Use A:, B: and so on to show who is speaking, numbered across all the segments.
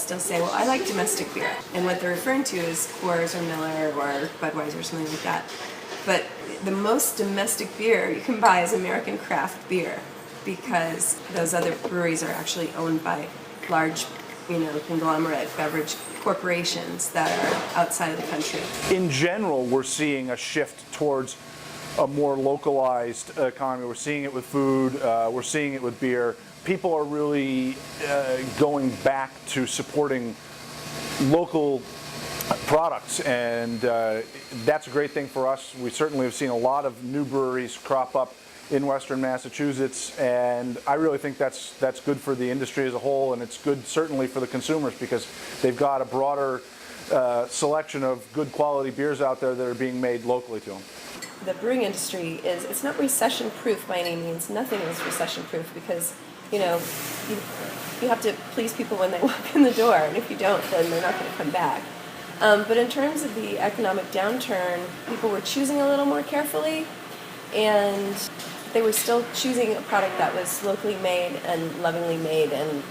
A: still say, well, I like domestic beer. And what they're referring to is Coors or Miller or Budweiser or something like that. But the most domestic beer you can buy is American craft beer, because those other breweries are actually owned by large, conglomerate beverage corporations that are outside of the country.
B: In general, we're seeing a shift towards a more localized economy. We're seeing it with food, we're seeing it with beer. People are really going back to supporting local products, and that's a great thing for us. We certainly have seen a lot of new breweries crop up in Western Massachusetts, and I really think that's good for the industry as a whole, and it's good certainly for the consumers, because they've got a broader selection of good quality beers out there that are being made locally to them.
A: The brewing industry it's not recession proof by any means. Nothing is recession proof, because you have to please people when they walk in the door, and if you don't, then they're not going to come back. But in terms of the economic downturn, people were choosing a little more carefully, and they were still choosing a product that was locally made and lovingly made, and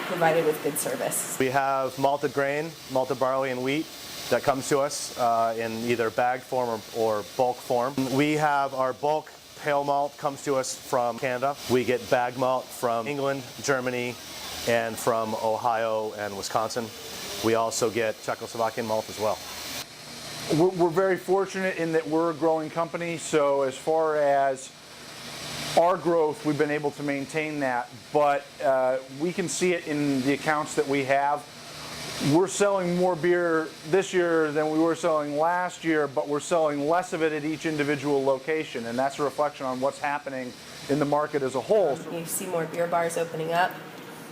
A: provided with good service.
C: We have malted grain, malted barley and wheat that comes to us in either bagged form or bulk form. We have our bulk pale malt comes to us from Canada. We get bag malt from England, Germany, and from Ohio and Wisconsin. We also get Czechoslovakian malt as well.
B: We're very fortunate in that we're a growing company, so as far as our growth, we've been able to maintain that, but we can see it in the accounts that we have. We're selling more beer this year than we were selling last year, but we're selling less of it at each individual location, and that's a reflection on what's happening in the market as a whole.
A: You see more beer bars opening up,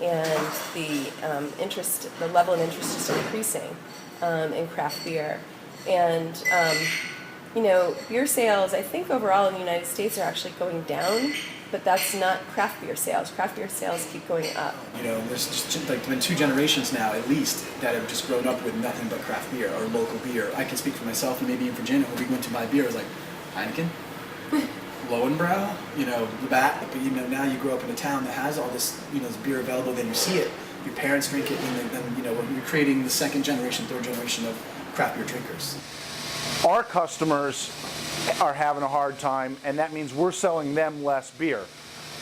A: and the level of interest is increasing in craft beer. And beer sales, I think overall in the United States, are actually going down, but that's not craft beer sales. Craft beer sales keep going up.
D: There's just been 2 generations now, at least, that have just grown up with nothing but craft beer or local beer. I can speak for myself, and maybe in Virginia, when we went to buy beer, it was like Heineken, Lowenbrau, Labatt. But now you grow up in a town that has all this, this beer available. Then you see it, your parents drink it, and then we're creating the 2nd generation, 3rd generation of craft beer drinkers.
B: Our customers are having a hard time, and that means we're selling them less beer.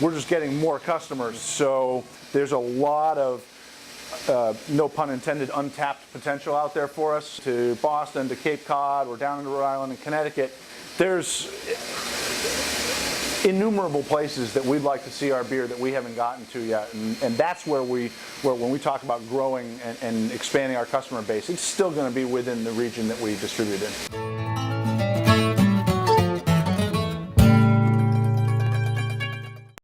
B: We're just getting more customers, so there's a lot of, no pun intended, untapped potential out there for us. To Boston, to Cape Cod, or down into Rhode Island and Connecticut, there's innumerable places that we'd like to see our beer that we haven't gotten to yet, and that's where when we talk about growing and expanding our customer base, it's still going to be within the region that we distribute in.